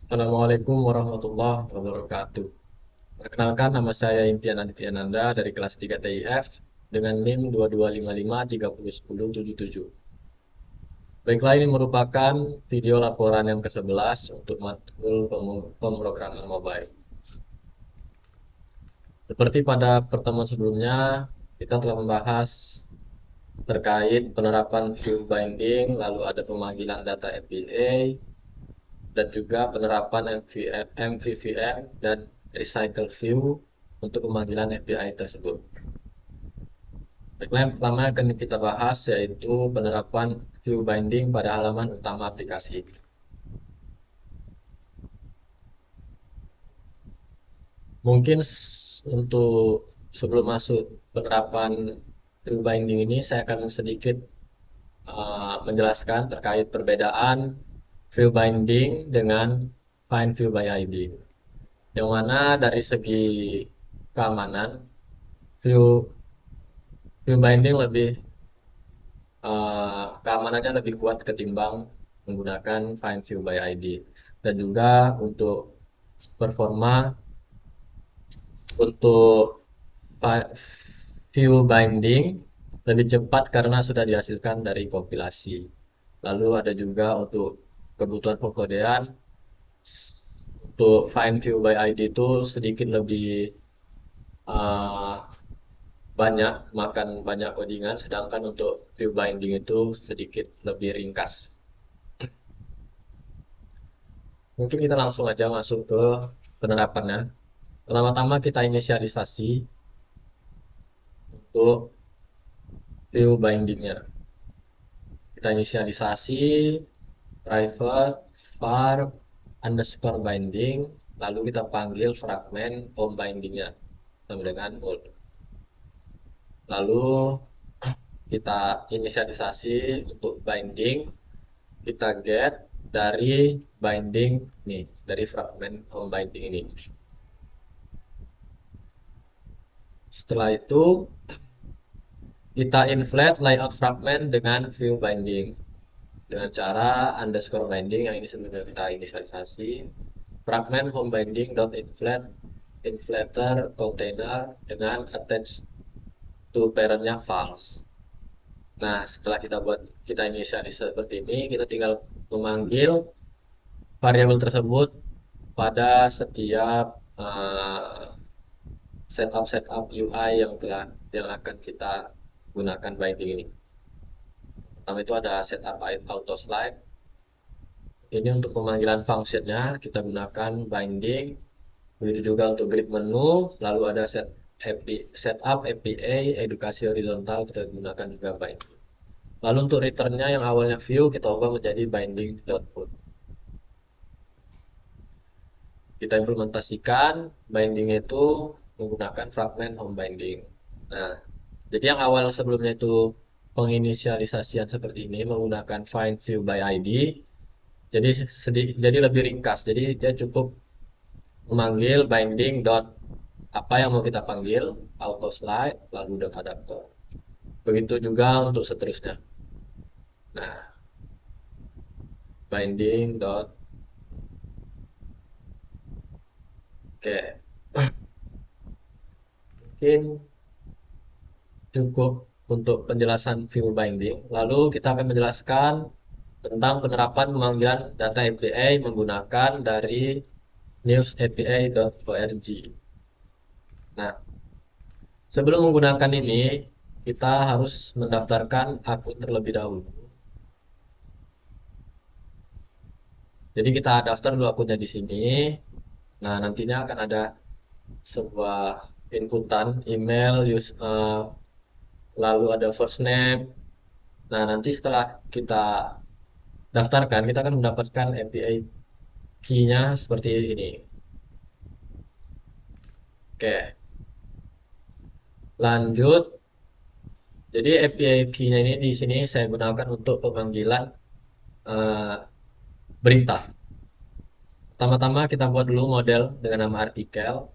Assalamualaikum warahmatullahi wabarakatuh. Perkenalkan, nama saya Impian Adityananda dari kelas 3 TIF dengan NIM 2255301077. Baiklah, ini merupakan video laporan yang ke-11 untuk matkul pemrograman mobile. Seperti pada pertemuan sebelumnya, kita telah membahas terkait penerapan view binding, lalu ada pemanggilan data API, dan juga penerapan MVVM dan recycle view untuk pemanggilan API tersebut. Baiklah, yang pertama akan kita bahas yaitu penerapan view binding pada halaman utama aplikasi. Mungkin untuk sebelum masuk penerapan view binding ini, saya akan sedikit menjelaskan terkait perbedaan view binding dengan find view by ID. Yang mana dari segi keamanan, view view binding lebih keamanannya lebih kuat ketimbang menggunakan find view by ID. Dan juga untuk performa untuk view binding lebih cepat karena sudah dihasilkan dari kompilasi. Lalu ada juga untuk kebutuhan pengkodean, untuk find view by ID itu sedikit lebih uh, banyak, makan banyak codingan, sedangkan untuk view binding itu sedikit lebih ringkas. Mungkin kita langsung aja masuk ke penerapannya. Pertama-tama kita inisialisasi untuk view bindingnya. Kita inisialisasi private var underscore binding, lalu kita panggil fragment home bindingnya sama dengan old. Lalu kita inisialisasi untuk binding, kita get dari binding nih, dari fragment home binding ini. Setelah itu kita inflate layout fragment dengan view binding dengan cara underscore binding yang ini sebenarnya kita inisialisasi fragment home binding dot inflate inflator container dengan attach to parentnya false. Nah, setelah kita inisialisasi seperti ini, kita tinggal memanggil variabel tersebut pada setiap setup UI yang akan kita gunakan binding ini. Pertama itu ada setup auto slide. Ini untuk pemanggilan functionnya kita gunakan binding. Begitu juga untuk grid menu, lalu ada setup API edukasi horizontal kita gunakan juga binding. Lalu untuk returnnya yang awalnya view kita ubah menjadi binding.put. Kita implementasikan binding itu menggunakan fragment home binding. Nah, jadi yang awal sebelumnya itu penginisialisasian seperti ini menggunakan find view by ID. Jadi lebih ringkas. Jadi dia cukup memanggil binding dot apa yang mau kita panggil, auto slide, lalu dot adapter. Begitu juga untuk seterusnya. Nah, binding dot oke. Mungkin cukup untuk penjelasan view binding. Lalu kita akan menjelaskan tentang penerapan pemanggilan data API menggunakan dari newsapi.org. Nah, sebelum menggunakan ini, kita harus mendaftarkan akun terlebih dahulu. Jadi kita daftar dulu akunnya di sini. Nah, nantinya akan ada sebuah inputan email, lalu ada first name. Nah, nanti setelah kita daftarkan, kita akan mendapatkan API key-nya seperti ini. Oke, lanjut. Jadi API key-nya ini di sini saya gunakan untuk pemanggilan uh, berita. Pertama-tama kita buat dulu model dengan nama artikel.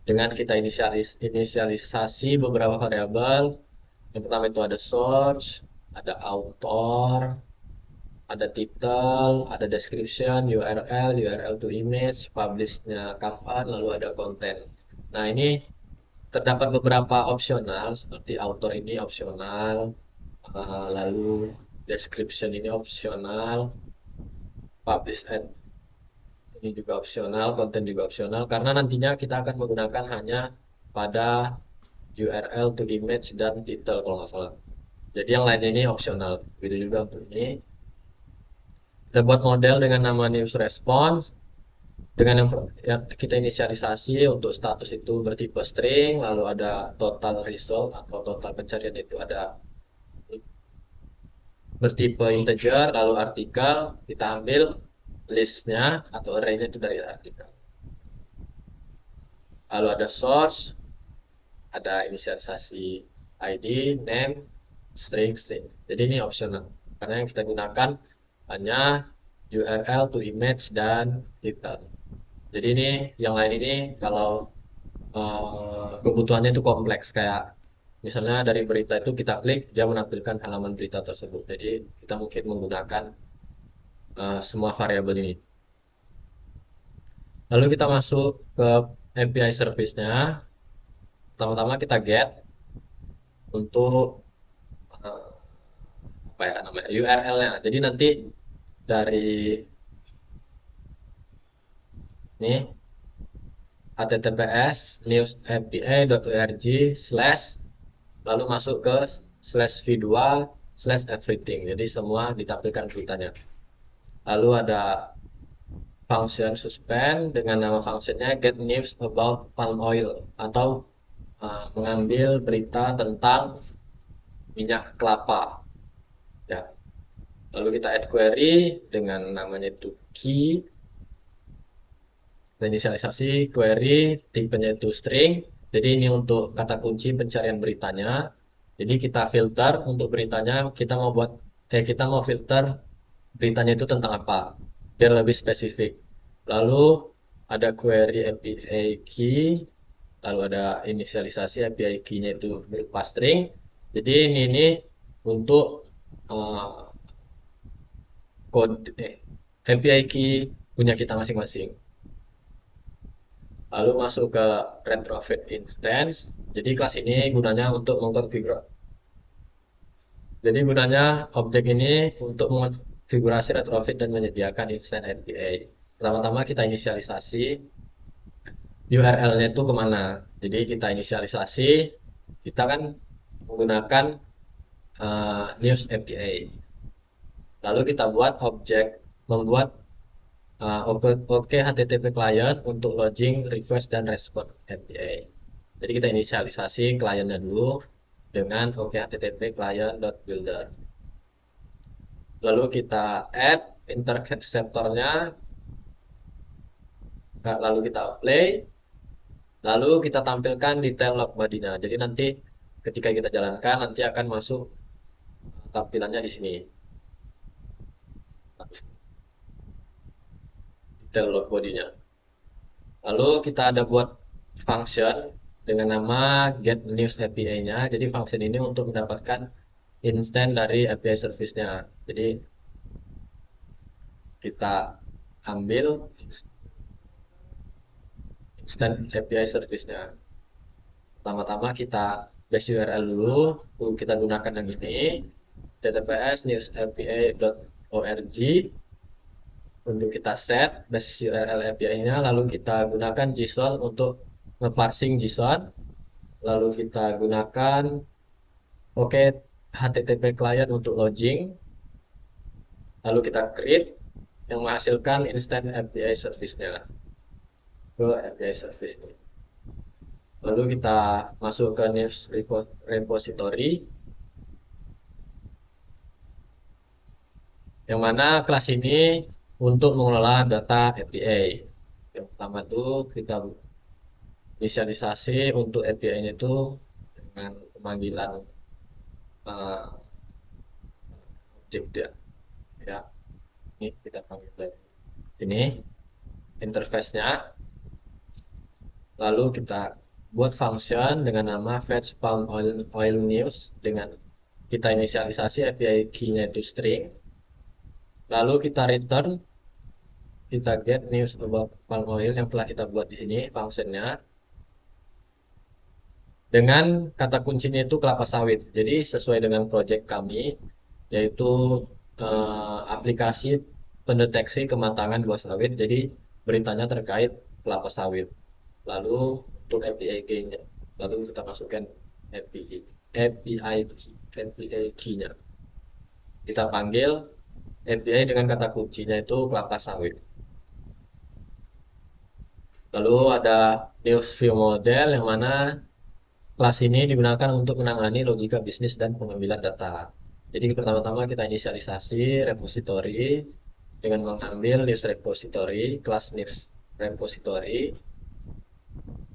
Dengan kita inisialisasi beberapa variabel. Yang pertama itu ada source, ada author, ada title, ada description, URL, URL to image, publish-nya kapan, lalu ada konten. Nah, ini terdapat beberapa opsional seperti author ini opsional, lalu description ini opsional, publish ad ini juga opsional, konten juga opsional karena nantinya kita akan menggunakan hanya pada URL to image dan title kalau nggak salah. Jadi yang lainnya ini opsional. Begitu juga untuk ini. Kita buat model dengan nama news response. Dengan yang kita inisialisasi untuk status itu bertipe string, lalu ada total result atau total pencarian itu ada bertipe integer, lalu artikel kita ambil listnya atau arraynya itu dari artikel. Lalu ada source, ada inisialisasi ID, name, string. Jadi ini optional karena yang kita gunakan hanya URL to image dan title. Jadi ini yang lain ini kalau kebutuhannya itu kompleks kayak misalnya dari berita itu kita klik dia menampilkan halaman berita tersebut. Jadi kita mungkin menggunakan semua variabel ini. Lalu kita masuk ke API service-nya. Pertama-tama kita get untuk apa ya namanya URL-nya. Jadi nanti dari nih https newsapi.org slash lalu masuk ke slash v2 slash everything. Jadi semua ditampilkan beritanya. Lalu ada function suspend dengan nama functionnya get news about palm oil atau mengambil berita tentang minyak kelapa. Ya. Lalu kita add query dengan namanya itu key. Inisialisasi query tipenya itu string. Jadi ini untuk kata kunci pencarian beritanya. Jadi kita filter untuk beritanya, kita mau filter beritanya itu tentang apa biar lebih spesifik. Lalu ada query API key, lalu ada inisialisasi API key-nya itu berupa string. Jadi ini untuk kode API key punya kita masing-masing. Lalu masuk ke retrofit instance. Jadi kelas ini gunanya untuk mengkonfigurasi. Jadi gunanya objek ini untuk mengonfigurasi retrofit dan menyediakan instance API. Pertama-tama kita inisialisasi URL-nya itu kemana. Jadi kita inisialisasi, kita kan menggunakan news API. Lalu kita buat objek, membuat Oke HTTP client untuk login, request, dan respon API. Jadi kita inisialisasi kliennya dulu dengan Oke HTTP client.builder. Lalu kita add interceptornya, lalu kita play, lalu kita tampilkan detail log body-nya. Jadi nanti ketika kita jalankan nanti akan masuk tampilannya di sini. Detail log body-nya. Lalu kita ada buat function dengan nama get news API-nya. Jadi function ini untuk mendapatkan instance dari API service-nya. Jadi kita ambil instance API service-nya. Pertama-tama kita base URL dulu, kita gunakan yang ini https newsapi.org untuk kita set base URL API-nya, lalu kita gunakan JSON untuk nge-parsing JSON, lalu kita gunakan HTTP client untuk login, lalu kita create yang menghasilkan instant API service-nya ke API service ini. Lalu kita masuk ke news repository, yang mana kelas ini untuk mengelola data API. Yang pertama itu kita inisialisasi untuk API-nya itu dengan pemanggilan objek dia. Ya, ini kita panggil dari sini interface-nya. Lalu kita buat function dengan nama fetch palm oil news dengan kita inisialisasi API key-nya itu string. Lalu kita return, kita get news about palm oil yang telah kita buat di sini functionnya dengan kata kuncinya itu kelapa sawit. Jadi sesuai dengan project kami, yaitu aplikasi pendeteksi kematangan buah sawit. Jadi beritanya terkait kelapa sawit. Lalu untuk API key-nya, lalu kita masukkan API key-nya. Kita panggil API dengan kata kuncinya itu kelapa sawit. Lalu ada news view model yang mana kelas ini digunakan untuk menangani logika bisnis dan pengambilan data. Jadi pertama-tama kita inisialisasi repository dengan mengambil news repository, kelas news repository.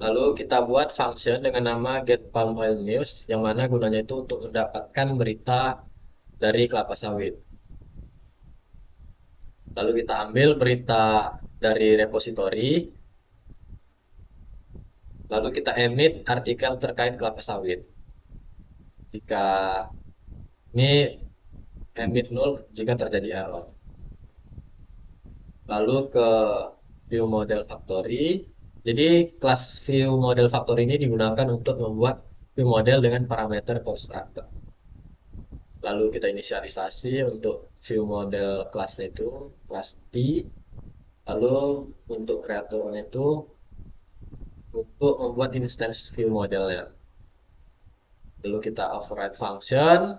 Lalu kita buat function dengan nama get palm oil news yang mana gunanya itu untuk mendapatkan berita dari kelapa sawit. Lalu kita ambil berita dari repository, lalu kita emit artikel terkait kelapa sawit. Jika ini emit null jika terjadi error. Lalu ke view model factory. Jadi kelas view model factory ini digunakan untuk membuat view model dengan parameter constructor. Lalu kita inisialisasi untuk view model kelasnya itu kelas T. Lalu untuk kreatornya itu untuk membuat instance view modelnya. Lalu kita override function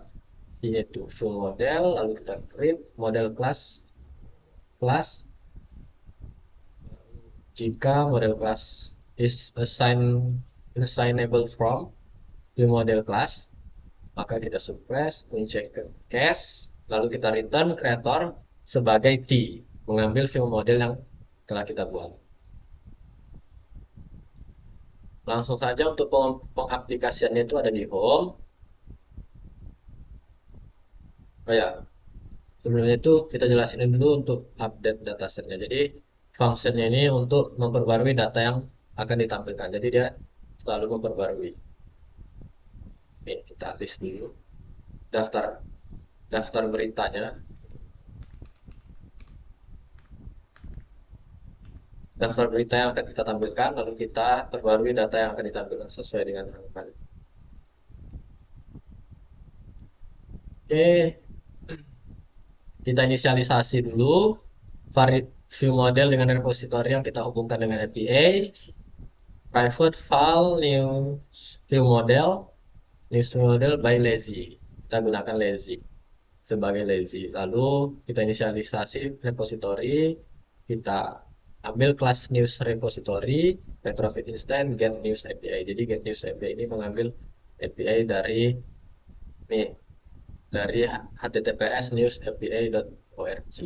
yaitu view model, lalu kita create model class jika model class is assignable from view model class, maka kita suppress, uncheck cache, lalu kita return creator sebagai T, mengambil view model yang telah kita buat. Langsung saja untuk pengaplikasiannya itu ada di home. Oh ya, sebelumnya itu kita jelasin dulu untuk update datasetnya. Jadi functionnya ini untuk memperbarui data yang akan ditampilkan. Jadi dia selalu memperbarui. Ini kita list dulu daftar beritanya. Daftar berita yang akan kita tampilkan, lalu kita perbarui data yang akan ditampilkan sesuai dengan harapan. Oke, kita inisialisasi dulu view model dengan repository yang kita hubungkan dengan API. Private file news view model by lazy. Kita gunakan lazy sebagai lazy. Lalu kita inisialisasi repository, kita ambil kelas news repository, retrofit instant get news API. Jadi get news API ini mengambil API dari nih dari https news api.org.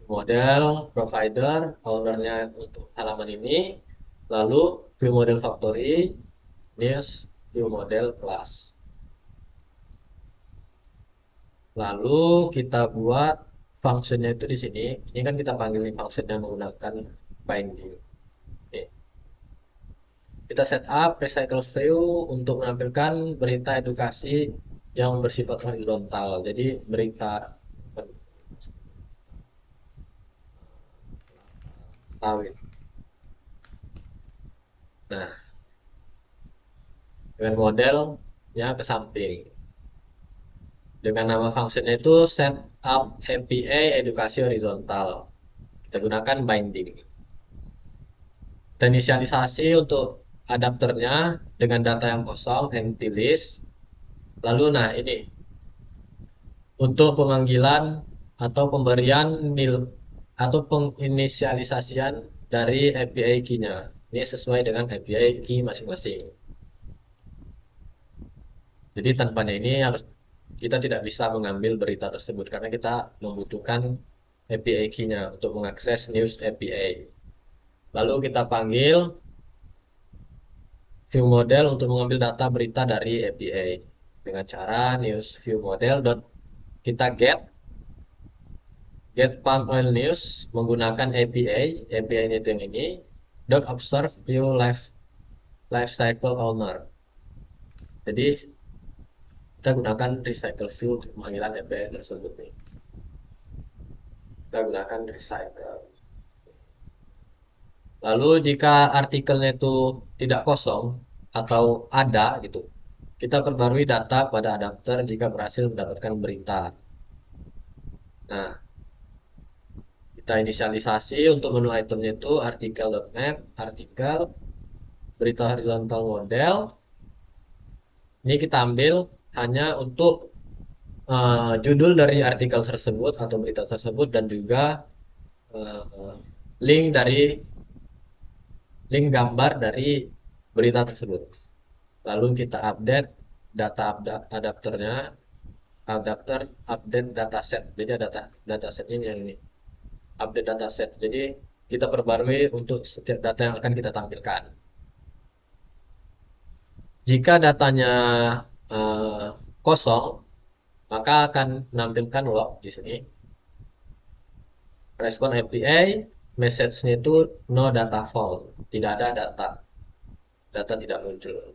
Model provider ownernya untuk halaman ini, lalu view model factory news view model class. Lalu kita buat functionnya itu di sini. Ini kan kita panggil functionnya menggunakan binding. Oke. Kita setup recycle view untuk menampilkan berita edukasi yang bersifat horizontal. Jadi berita sawit. Nah, dengan modelnya ke samping. Dengan nama functionnya itu setup API edukasi horizontal. Kita gunakan binding. Dan inisialisasi untuk adapternya dengan data yang kosong, empty list. Lalu nah ini untuk pemanggilan atau pemberian atau penginisialisasian dari API key-nya. Ini sesuai dengan API key masing-masing. Jadi tanpanya ini kita tidak bisa mengambil berita tersebut karena kita membutuhkan API key-nya untuk mengakses news API. Lalu kita panggil view model untuk mengambil data berita dari API dengan cara news view model kita get palm oil news menggunakan API ini itu yang ini observe view life cycle owner. Jadi kita gunakan recycle view untuk pemanggilan API tersebut nih. Kita gunakan recycle. Lalu jika artikelnya itu tidak kosong atau ada gitu, kita perbarui data pada adapter jika berhasil mendapatkan berita. Nah, kita inisialisasi untuk menu itemnya itu artikel.map, artikel, berita horizontal model. Ini kita ambil hanya untuk judul dari artikel tersebut atau berita tersebut dan juga uh, link dari link gambar dari berita tersebut. Lalu kita update data adapternya, adapter update dataset. Jadi dataset ini yang ini update dataset. Jadi kita perbarui untuk setiap data yang akan kita tampilkan. Jika datanya kosong, maka akan menampilkan log di sini. Respon API, message-nya itu no data found, tidak ada data tidak muncul.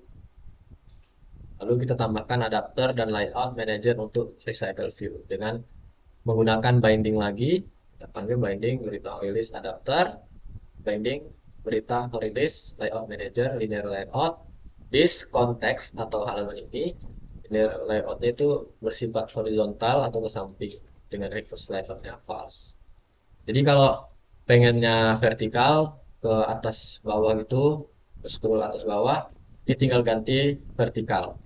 Lalu kita tambahkan adapter dan layout manager untuk recycle view dengan menggunakan binding lagi. Kita panggil binding berita release adapter, binding berita release layout manager linear layout. This context atau halaman ini linear layoutnya itu bersifat horizontal atau ke samping dengan reverse layoutnya false. Jadi kalau pengennya vertikal ke atas bawah gitu, scroll atas bawah, ini tinggal ganti vertikal.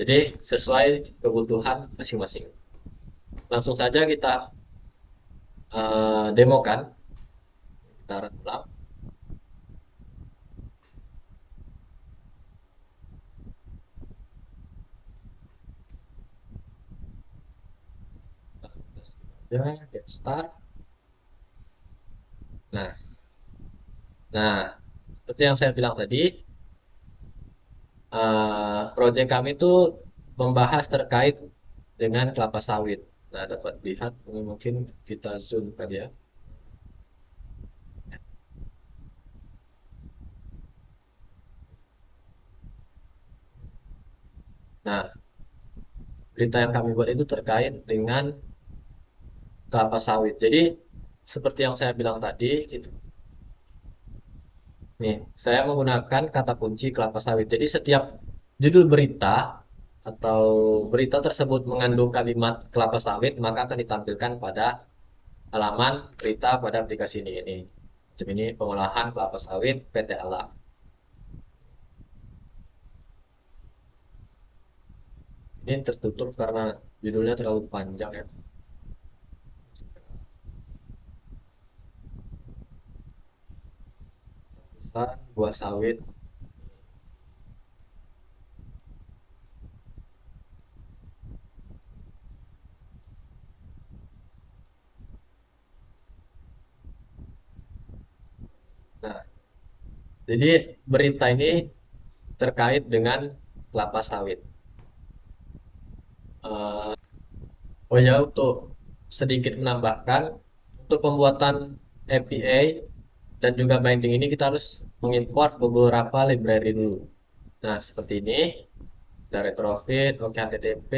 Jadi sesuai kebutuhan masing-masing. Langsung saja kita demokan. Kita run ulang. Get start. Nah, seperti yang saya bilang tadi, proyek kami itu membahas terkait dengan kelapa sawit. Nah, dapat lihat mungkin kita zoom tadi ya. Nah, berita yang kami buat itu terkait dengan kelapa sawit. Jadi, seperti yang saya bilang tadi, gitu. Nih, saya menggunakan kata kunci kelapa sawit. Jadi, setiap judul berita atau berita tersebut mengandung kalimat kelapa sawit, maka akan ditampilkan pada halaman berita pada aplikasi ini. Macam ini pengolahan kelapa sawit PT Alam. Ini tertutup karena judulnya terlalu panjang ya. Buah sawit. Nah, jadi berita ini terkait dengan kelapa sawit. Oh ya, untuk sedikit menambahkan, untuk pembuatan API dan juga binding ini kita harus mengimport beberapa library dulu. Nah, seperti ini, ada retrofit, oke HTTP.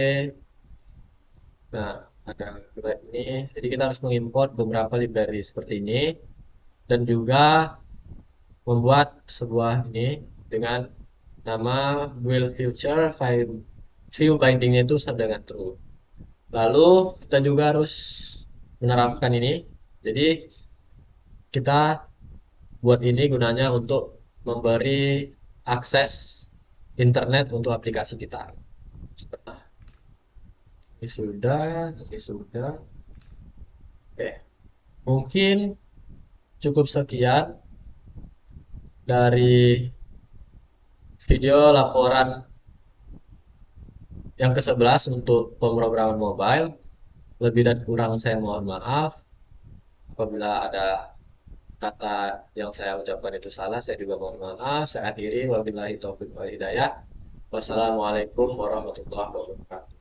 Nah, ada ini. Jadi kita harus mengimport beberapa library seperti ini dan juga membuat sebuah ini dengan nama build future view bindingnya itu dengan true. Lalu kita juga harus menerapkan ini. Jadi kita buat ini gunanya untuk memberi akses internet untuk aplikasi kita. Ini sudah. Oke, mungkin cukup sekian dari video laporan yang ke-11 untuk pemrograman mobile. Lebih dan kurang saya mohon maaf. Apabila ada kata yang saya ucapkan itu salah, saya juga mohon maaf. Saya akhiri, wabillahi taufiq wal hidayah. Wassalamualaikum warahmatullahi wabarakatuh.